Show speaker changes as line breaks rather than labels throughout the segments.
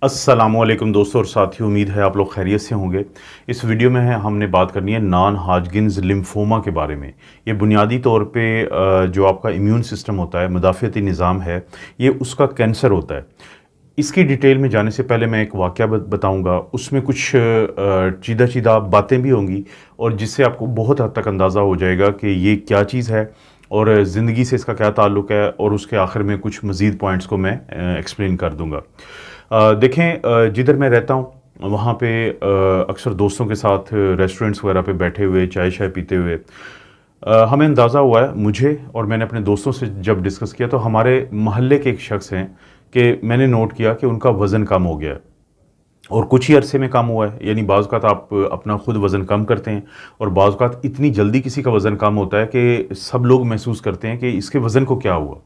अस्सलामुअलैकुम दोस्तों और साथियों, उम्मीद है आप लोग खैरियत से होंगे। इस वीडियो में हमने बात करनी है नॉन हाजगिन्स लिम्फोमा के बारे में। ये बुनियादी तौर पे जो आपका इम्यून सिस्टम होता है, मुदाफ़ियती निज़ाम है, ये उसका कैंसर होता है। इसकी डिटेल में जाने से पहले मैं एक वाक़या बताऊँगा, उसमें कुछ चीदा चीदा बातें भी होंगी और जिससे आपको बहुत हद तक अंदाज़ा हो जाएगा कि ये क्या चीज़ है और ज़िंदगी से इसका क्या ताल्लुक़ है, और उसके आखिर में कुछ मज़ीद पॉइंट्स को मैं एक्सप्लेन कर दूँगा। देखें, जिधर मैं रहता हूँ वहाँ पे अक्सर दोस्तों के साथ रेस्टोरेंट्स वगैरह पे बैठे हुए चाय शाय पीते हुए हमें अंदाज़ा हुआ है, मुझे और मैंने अपने दोस्तों से जब डिस्कस किया तो हमारे मोहल्ले के एक शख्स हैं कि मैंने नोट किया कि उनका वज़न कम हो गया है और कुछ ही अरसे में कम हुआ है। यानी बाज़ औक़ात आप अपना खुद वज़न कम करते हैं और बाज़ औक़ात इतनी जल्दी किसी का वज़न कम होता है कि सब लोग महसूस करते हैं कि इसके वज़न को क्या हुआ।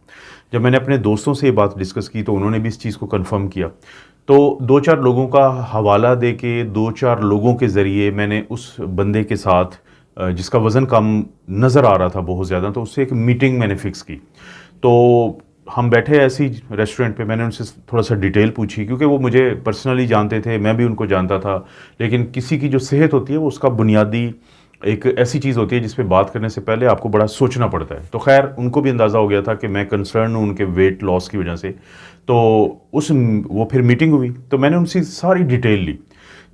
जब मैंने अपने दोस्तों से ये बात डिस्कस की तो उन्होंने भी इस चीज़ को कन्फर्म किया। तो 2-4 लोगों का हवाला दे के 2-4 लोगों के ज़रिए मैंने उस बंदे के साथ जिसका वज़न कम नज़र आ रहा था बहुत ज़्यादा, तो उससे एक मीटिंग मैंने फ़िक्स की। तो हम बैठे ऐसे ही रेस्टोरेंट पे, मैंने उनसे थोड़ा-सा डिटेल पूछी क्योंकि वो मुझे पर्सनली जानते थे, मैं भी उनको जानता था। लेकिन किसी की जो सेहत होती है वो उसका बुनियादी एक ऐसी चीज़ होती है जिस पे बात करने से पहले आपको बड़ा सोचना पड़ता है। तो ख़ैर उनको भी अंदाज़ा हो गया था कि मैं कंसर्न हूँ उनके वेट लॉस की वजह से। तो वो फिर मीटिंग हुई तो मैंने उनसे सारी डिटेल ली।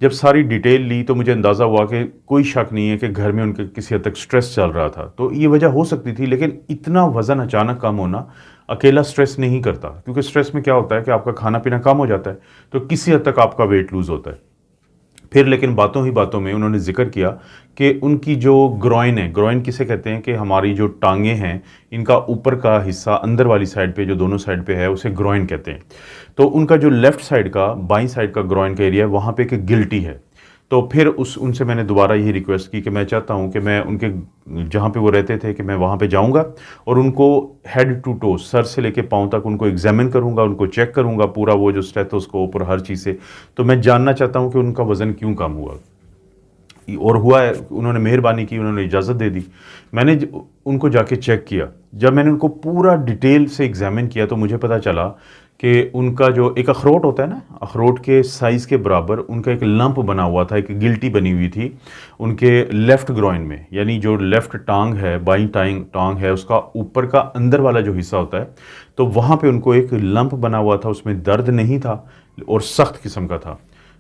जब सारी डिटेल ली तो मुझे अंदाज़ा हुआ कि कोई शक नहीं है कि घर में उनके किसी हद तक स्ट्रेस चल रहा था। तो ये वजह हो सकती थी, लेकिन इतना वज़न अचानक कम होना अकेला स्ट्रेस नहीं करता, क्योंकि स्ट्रेस में क्या होता है कि आपका खाना-पीना कम हो जाता है, तो किसी हद तक आपका वेट लूज़ होता है। फिर लेकिन बातों ही बातों में उन्होंने ज़िक्र किया कि उनकी जो ग्रॉइन है, ग्रॉइन किसे कहते हैं कि हमारी जो टाँगें हैं, इनका ऊपर का हिस्सा अंदर वाली साइड पे जो दोनों साइड पे है, उसे ग्रॉइन कहते हैं। तो उनका जो लेफ़्ट साइड का, बाईं साइड का ग्रॉइन का एरिया है, वहाँ पे एक गिल्टी है। तो फिर उनसे मैंने दोबारा यही रिक्वेस्ट की कि मैं चाहता हूँ कि मैं उनके जहाँ पे वो रहते थे कि मैं वहाँ पे जाऊँगा और उनको हेड टू टो, सर से लेके पाँव तक उनको एग्ज़ामिन करूँगा, उनको चेक करूँगा पूरा वो जो स्टेथोस्कोप और हर चीज़ से। तो मैं जानना चाहता हूँ कि उनका वज़न क्यों कम हुआ। और हुआ है, उन्होंने मेहरबानी की, उन्होंने इजाज़त दे दी। मैंने उनको जाके चेक किया। जब मैंने उनको पूरा डिटेल से एग्ज़ामिन किया तो मुझे पता चला कि उनका जो एक अखरोट होता है ना, अखरोट के साइज़ के बराबर उनका एक लंप बना हुआ था, एक गिल्टी बनी हुई थी उनके लेफ़्ट ग्रॉइन में। यानी जो लेफ़्ट टाँग है, बाईं टाँग है, उसका ऊपर का अंदर वाला जो हिस्सा होता है, तो वहाँ पे उनको एक लंप बना हुआ था। उसमें दर्द नहीं था और सख्त किस्म का था।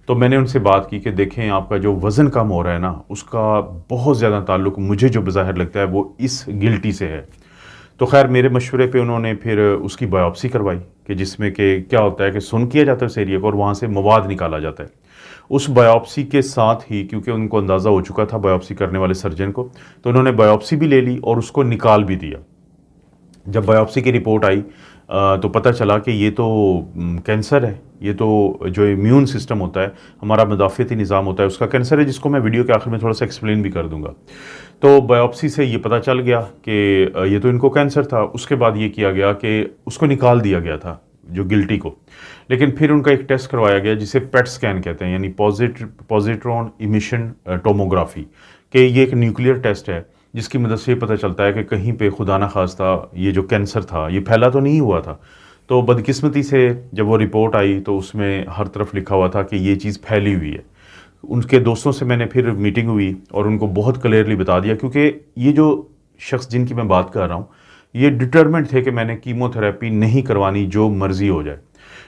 तो मैंने उनसे बात की कि देखें, आपका जो वज़न कम हो रहा है ना, उसका बहुत ज़्यादा ताल्लुक मुझे जो बज़ाहिर लगता है वो इस गिल्टी से है। तो ख़ैर मेरे मशवरे पे उन्होंने फिर उसकी बायोप्सी करवाई कि जिसमें कि क्या होता है कि सुन किया जाता है उस एरिया को और वहाँ से मवाद निकाला जाता है। उस बायोप्सी के साथ ही, क्योंकि उनको अंदाज़ा हो चुका था बायोप्सी करने वाले सर्जन को, तो उन्होंने बायोप्सी भी ले ली और उसको निकाल भी दिया। जब बायोप्सी की रिपोर्ट आई तो पता चला कि ये तो कैंसर है। ये तो जो इम्यून सिस्टम होता है, हमारा मुदाफ़ियती निज़ाम होता है, उसका कैंसर है, जिसको मैं वीडियो के आखिर में थोड़ा-सा एक्सप्लेन भी कर दूँगा। तो बायोप्सी से ये पता चल गया कि ये तो इनको कैंसर था। उसके बाद ये किया गया कि उसको निकाल दिया गया था, जो गिल्टी को। लेकिन फिर उनका एक टेस्ट करवाया गया जिसे पेट स्कैन कहते हैं, यानी पॉज़िट्रॉन इमिशन टोमोग्राफ़ी, कि ये एक न्यूक्लियर टेस्ट है जिसकी मदद से ये पता चलता है कि कहीं पे खुदा ना खास्ता ये जो कैंसर था ये फैला तो नहीं हुआ था। तो बदकिस्मती से जब वो रिपोर्ट आई तो उसमें हर तरफ लिखा हुआ था कि ये चीज़ फैली हुई है। उनके दोस्तों से मैंने फिर मीटिंग हुई और उनको बहुत क्लियरली बता दिया, क्योंकि ये जो शख्स जिनकी मैं बात कर रहा हूँ, ये डिटरमिन्ड थे कि मैंने कीमोथेरेपी नहीं करवानी, जो मर्ज़ी हो जाए।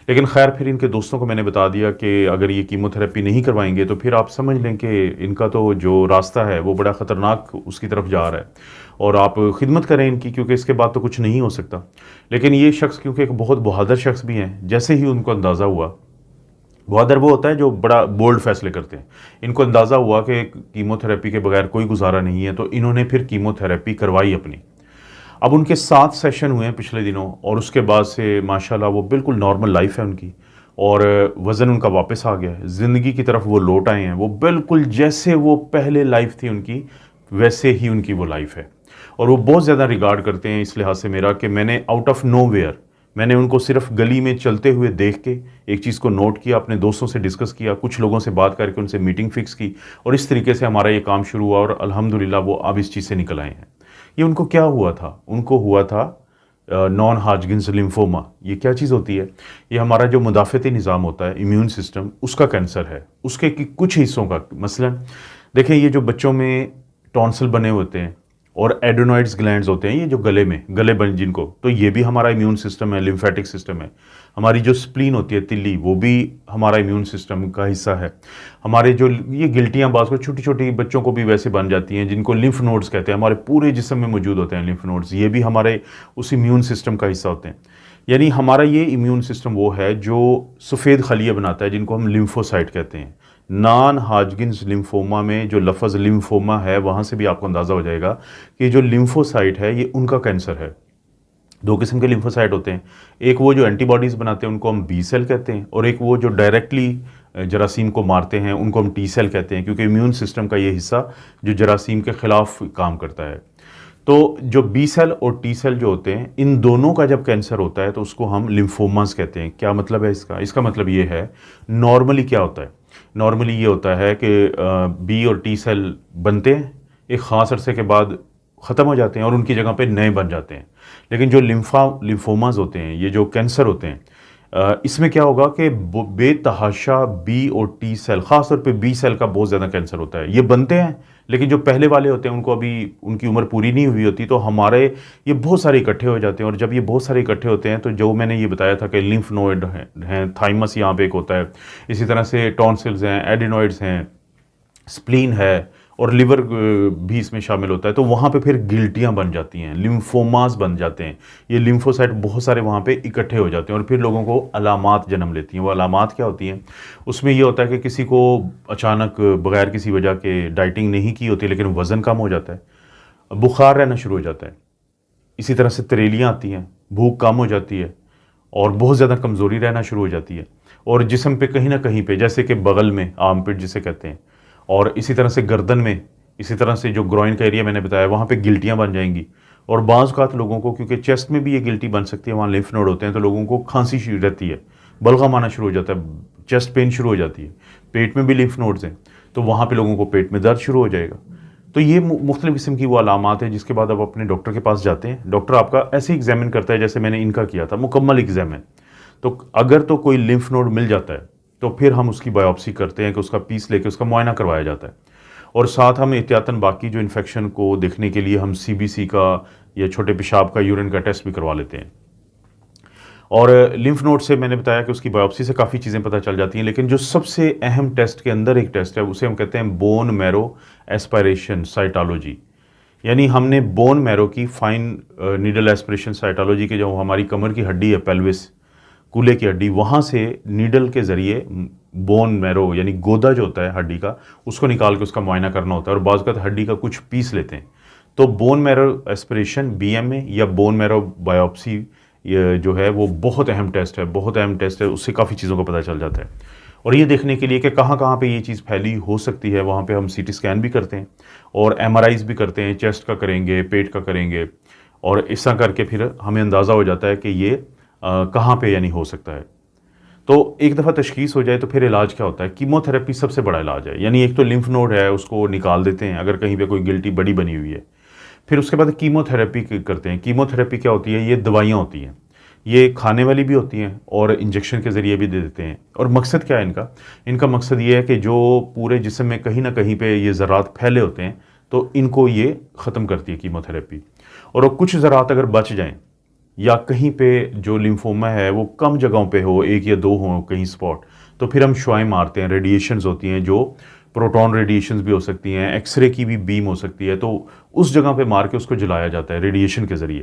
लेकिन ख़ैर फिर इनके दोस्तों को मैंने बता दिया कि अगर ये कीमोथेरेपी नहीं करवाएँगे तो फिर आप समझ लें कि इनका तो जो रास्ता है वो बड़ा ख़तरनाक उसकी तरफ जा रहा है और आप खिदमत करें इनकी, क्योंकि इसके बाद तो कुछ नहीं हो सकता। लेकिन ये शख्स क्योंकि एक बहुत बहादुर शख्स भी हैं, जैसे ही उनको अंदाज़ा हुआ, बहादुर वो होता है जो बड़ा बोल्ड फैसले करते हैं, इनको अंदाज़ा हुआ कि कीमोथेरेपी के बगैर कोई गुजारा नहीं है, तो इन्होंने फिर कीमोथेरेपी करवाई अपनी। अब उनके 7 सेशन हुए हैं पिछले दिनों और उसके बाद से माशाल्लाह वो बिल्कुल नॉर्मल लाइफ है उनकी और वज़न उनका वापस आ गया है। ज़िंदगी की तरफ वो लौट आए हैं। वो बिल्कुल जैसे वो पहले लाइफ थी उनकी, वैसे ही उनकी वो लाइफ है। और वो बहुत ज़्यादा रिगार्ड करते हैं इस लिहाज से मेरा कि मैंने आउट ऑफ नोवेयर, मैंने उनको सिर्फ गली में चलते हुए देख के एक चीज़ को नोट किया, अपने दोस्तों से डिस्कस किया, कुछ लोगों से बात करके उनसे मीटिंग फ़िक्स की और इस तरीके से हमारा ये काम शुरू हुआ और अल्हम्दुलिल्लाह वो अब इस चीज़ से निकल आए हैं। ये उनको क्या हुआ था? उनको हुआ था नॉन हाजगिन्स लिम्फोमा, ये क्या चीज़ होती है? ये हमारा जो मुदाफ़ती निज़ाम होता है, इम्यून सिस्टम, उसका कैंसर है। उसके कुछ हिस्सों का, मसलन देखें, ये जो बच्चों में टॉन्सिल बने होते हैं और एडेनोइड्स ग्लैंड्स होते हैं, ये जो गले बन जिनको, तो ये भी हमारा इम्यून सिस्टम है, लिम्फेटिक सिस्टम है। हमारी जो स्प्लीन होती है, तिल्ली, वो भी हमारा इम्यून सिस्टम का हिस्सा है। हमारे जो ये गिल्टियाँ बाज़ को छोटी छोटी बच्चों को भी वैसे बन जाती हैं, जिनको लिम्फ नोड्स कहते हैं, हमारे पूरे जिस्म में मौजूद होते हैं लिम्फ नोड्स, ये भी हमारे उस इम्यून सिस्टम का हिस्सा होते हैं। यानी हमारा ये इम्यून सिस्टम वो है जो सफ़ेद खलिए बनाता है, जिनको हम लिम्फोसाइट कहते हैं। नॉन हाजगिन्स लिम्फोमा में जो लफ्ज़ लिम्फोमा है, वहाँ से भी आपको अंदाज़ा हो जाएगा कि जो लिम्फोसाइट है ये उनका कैंसर है। दो किस्म के लिम्फोसाइट होते हैं, एक वो जो एंटीबॉडीज़ बनाते हैं उनको हम बी सेल कहते हैं, और एक वो जो डायरेक्टली जरासीम को मारते हैं उनको हम टी सेल कहते हैं, क्योंकि इम्यून सिस्टम का ये हिस्सा जो जरासीम के ख़िलाफ़ काम करता है। तो जो बी सेल और टी सेल जो होते हैं, इन दोनों का जब कैंसर होता है तो उसको हम लिम्फोमास कहते हैं। क्या मतलब है इसका? इसका मतलब ये है, नॉर्मली क्या होता है, नॉर्मली ये होता है कि बी और टी सेल बनते हैं, एक ख़ास अरसे के बाद ख़त्म हो जाते हैं और उनकी जगह पे नए बन जाते हैं। लेकिन जो लिम्फोमास होते हैं, ये जो कैंसर होते हैं, इसमें क्या होगा कि बेतहाशा बी और टी सेल, ख़ास तौर पे बी सेल का बहुत ज़्यादा कैंसर होता है। ये बनते हैं, लेकिन जो पहले वाले होते हैं उनको अभी उनकी उम्र पूरी नहीं हुई होती, तो हमारे ये बहुत सारे इकट्ठे हो जाते हैं। और जब ये बहुत सारे इकट्ठे होते हैं तो जो मैंने ये बताया था कि लिम्फ नोड हैं, थाइमस यहाँ पे एक होता है, इसी तरह से टॉन्सिल्स हैं, एडिनोइड्स हैं, स्प्लीन है, और लिवर भी इसमें शामिल होता है। तो वहाँ पे फिर गिल्टियाँ बन जाती हैं, लिम्फोमास बन जाते हैं। ये लिम्फोसाइट बहुत सारे वहाँ पे इकट्ठे हो जाते हैं और फिर लोगों को अलामात जन्म लेती हैं। वो अलामात क्या होती हैं? उसमें ये होता है कि किसी को अचानक बगैर किसी वजह के डाइटिंग नहीं की होती, लेकिन वज़न कम हो जाता है, बुखार रहना शुरू हो जाता है, इसी तरह से तरेलियाँ आती हैं, भूख कम हो जाती है और बहुत ज़्यादा कमज़ोरी रहना शुरू हो जाती है। और जिस्म पे कहीं ना कहीं पे, जैसे कि बगल में आर्मपिट जिसे कहते हैं, और इसी तरह से गर्दन में, इसी तरह से जो ग्रोइन का एरिया मैंने बताया, वहाँ पे गिल्टियाँ बन जाएंगी। और बाज़ औक़ात लोगों को, क्योंकि चेस्ट में भी ये गिल्टी बन सकती है, वहाँ लिम्फ नोड होते हैं, तो लोगों को खांसी शुरू रहती है, बलगम आना शुरू हो जाता है, चेस्ट पेन शुरू हो जाती है। पेट में भी लिम्फ नोड्स हैं, तो वहाँ पे लोगों को पेट में दर्द शुरू हो जाएगा। तो ये मुख्तलिफ़ किस्म की वो अलामात है, जिसके बाद आप अपने डॉक्टर के पास जाते हैं। डॉक्टर आपका ऐसे एग्जामिन करता है जैसे मैंने इनका किया था, मुकम्मल एग्जामिन। तो अगर तो कोई लिम्फ नोड मिल जाता है तो फिर हम उसकी बायोप्सी करते हैं, कि उसका पीस लेके उसका मुआयना करवाया जाता है। और साथ हम एहतियातन बाकी जो इन्फेक्शन को देखने के लिए हम सीबीसी का या छोटे पेशाब का, यूरिन का टेस्ट भी करवा लेते हैं। और लिम्फ नोड से मैंने बताया कि उसकी बायोप्सी से काफ़ी चीज़ें पता चल जाती हैं, लेकिन जो सबसे अहम टेस्ट के अंदर एक टेस्ट है, उसे हम कहते हैं बोन मैरो एस्पायरेशन साइटोलॉजी। यानी हमने बोन मैरो की फाइन नीडल एस्पिरेशन साइटोलॉजी के, जो हमारी कमर की हड्डी है, पेल्विस, कूल्हे की हड्डी, वहाँ से नीडल के ज़रिए बोन मैरो यानी गोदा जो होता है हड्डी का, उसको निकाल के उसका मुआयना करना होता है। और बाज़ वक़्त हड्डी का कुछ पीस लेते हैं। तो बोन मैरो एस्पिरेशन बीएमए या बोन मैरो बायोप्सी ये जो है वो बहुत अहम टेस्ट है, बहुत अहम टेस्ट है। उससे काफ़ी चीज़ों का पता चल जाता है। और ये देखने के लिए कि कहाँ कहाँ पे ये चीज़ फैली हो सकती है, वहाँ पे हम सीटी स्कैन भी करते हैं और एमआरआईज़ भी करते हैं, चेस्ट का करेंगे, पेट का करेंगे, और इस तरह करके फिर हमें अंदाज़ा हो जाता है कि ये कहाँ पे यानी हो सकता है। तो एक दफ़ा तशख़ीस हो जाए तो फिर इलाज क्या होता है? कीमोथेरेपी सबसे बड़ा इलाज है। यानी एक तो लिम्फ नोड है, उसको निकाल देते हैं अगर कहीं पे कोई गिल्टी बड़ी बनी हुई है। फिर उसके बाद कीमोथेरेपी करते हैं। कीमोथेरेपी क्या होती है? ये दवाइयाँ होती हैं, ये खाने वाली भी होती हैं और इंजेक्शन के ज़रिए भी दे देते हैं। और मकसद क्या है इनका? इनका मकसद ये है कि जो पूरे जिस्म में कहीं ना कहीं पे ये ज़रात फैले होते हैं, तो इनको ये ख़त्म करती है कीमोथेरेपी। और कुछ ज़रात अगर बच जाएँ, या कहीं पे जो लिम्फोमा है वो कम जगहों पे हो, एक या दो हो कहीं स्पॉट, तो फिर हम शुआएँ मारते हैं। रेडिएशंस होती हैं, जो प्रोटॉन रेडिएशंस भी हो सकती हैं, एक्सरे की भी बीम हो सकती है, तो उस जगह पे मार के उसको जलाया जाता है रेडिएशन के ज़रिए।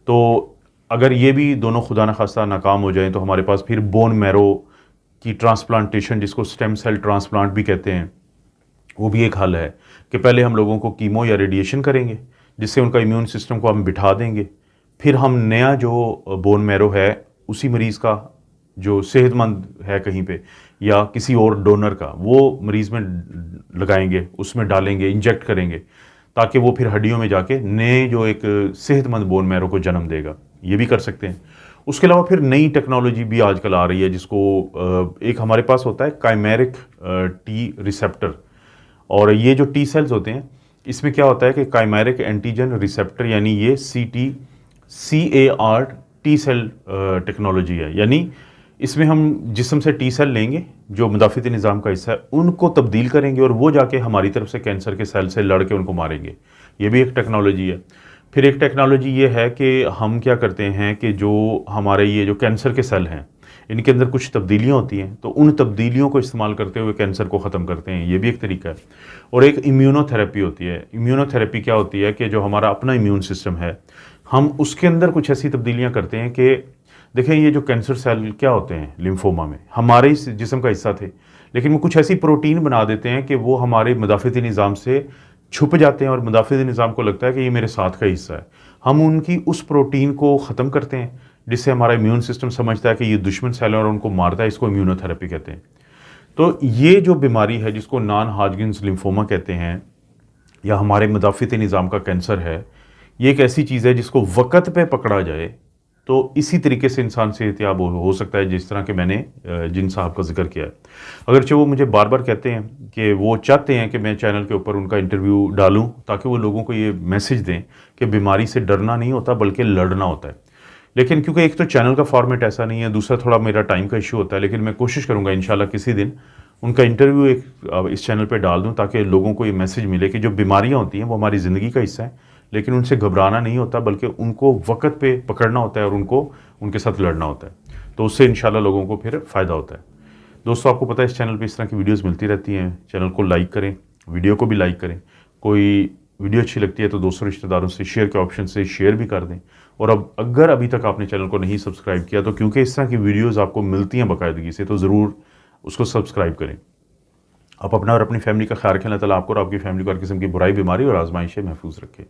तो अगर ये भी दोनों खुदा न खास्ता नाकाम हो जाएँ, तो हमारे पास फिर बोन मैरो की ट्रांसप्लांटेशन, जिसको स्टेम सेल ट्रांसप्लांट भी कहते हैं, वो भी एक हल है कि पहले हम लोगों को कीमो या रेडिएशन करेंगे, जिससे उनका इम्यून सिस्टम को हम बिठा देंगे। फिर हम नया जो बोन मैरो है उसी मरीज़ का जो सेहतमंद है कहीं पे, या किसी और डोनर का, वो मरीज़ में लगाएंगे, उसमें डालेंगे, इंजेक्ट करेंगे, ताकि वो फिर हड्डियों में जाके नए जो एक सेहतमंद बोन मैरो को जन्म देगा। ये भी कर सकते हैं। उसके अलावा फिर नई टेक्नोलॉजी भी आजकल आ रही है, जिसको एक हमारे पास होता है काइमेरिक टी रिसेप्टर। और ये जो टी सेल्स होते हैं, इसमें क्या होता है कि काइमेरिक एंटीजन रिसेप्टर, यानी ये CT CAR T cell technology है। यानी इसमें हम जिस्म से टी सेल लेंगे जो मुदाफ़िती निज़ाम का हिस्सा है, उनको तब्दील करेंगे और वो जाके हमारी तरफ से कैंसर के सेल से लड़ के उनको मारेंगे। ये भी एक टेक्नोलॉजी है। फिर एक टेक्नोलॉजी ये है कि हम क्या करते हैं कि जो हमारे ये जो कैंसर के सेल हैं, इनके अंदर कुछ तब्दीलियाँ होती हैं, तो उन तब्दीलियों को इस्तेमाल करते हुए कैंसर को ख़त्म करते हैं। ये भी एक तरीका है। और एक इम्यूनोथेरेपी होती है। इम्यूनोथेरेपी क्या होती है कि जो हमारा अपना इम्यून सिस्टम है, हम उसके अंदर कुछ ऐसी तब्दीलियाँ करते हैं कि देखें, ये जो कैंसर सेल क्या होते हैं लिम्फोमा में, हमारे इस जिस्म का हिस्सा थे, लेकिन वो कुछ ऐसी प्रोटीन बना देते हैं कि वो हमारे मुदाफ़िती निज़ाम से छुप जाते हैं और मुदाफ़िती निज़ाम को लगता है कि ये मेरे साथ का हिस्सा है। हम उनकी उस प्रोटीन को ख़त्म करते हैं, जिससे हमारा इम्यून सिस्टम समझता है कि ये दुश्मन सेल है और उनको मारता है। इसको इम्यूनोथेरेपी कहते हैं। तो ये जो बीमारी है जिसको नॉन हॉजकिन्स लिम्फोमा कहते हैं, या हमारे मुदाफ़िती निज़ाम का कैंसर है, ये एक ऐसी चीज़ है जिसको वक़्त पे पकड़ा जाए तो इसी तरीके से इंसान सेहतयाब हो सकता है जिस तरह के मैंने जिन साहब का जिक्र किया है। अगरचे वो मुझे बार बार कहते हैं कि वो चाहते हैं कि मैं चैनल के ऊपर उनका इंटरव्यू डालूं, ताकि वो लोगों को ये मैसेज दें कि बीमारी से डरना नहीं होता बल्कि लड़ना होता है। लेकिन क्योंकि एक तो चैनल का फॉर्मेट ऐसा नहीं है, दूसरा थोड़ा मेरा टाइम का इशू होता है, लेकिन मैं कोशिश करूँगा इंशाल्लाह किसी दिन उनका इंटरव्यू एक इस चैनल पर डाल दूँ, ताकि लोगों को ये मैसेज मिले कि जो बीमारियाँ होती हैं वो हमारी ज़िंदगी का हिस्सा है, लेकिन उनसे घबराना नहीं होता बल्कि उनको वक़्त पे पकड़ना होता है और उनको उनके साथ लड़ना होता है। तो उससे इंशाल्लाह लोगों को फिर फ़ायदा होता है। दोस्तों, आपको पता है इस चैनल पे इस तरह की वीडियोस मिलती रहती हैं। चैनल को लाइक करें, वीडियो को भी लाइक करें। कोई वीडियो अच्छी लगती है तो दोस्तों रिश्तेदारों से शेयर के ऑप्शन से शेयर भी कर दें। और अब अगर अभी तक आपने चैनल को नहीं सब्सक्राइब किया, तो क्योंकि इस तरह की वीडियोज़ आपको मिलती हैं बाकायदगी से, तो ज़रूर उसको सब्सक्राइब करें। आप अपना और अपनी फैमिली का ख्याल रखें। अल्लाह ताला आपको और आपकी फैमिली को हर किस्म की बुराई, बीमारी और आजमाइश से महफूज रखे।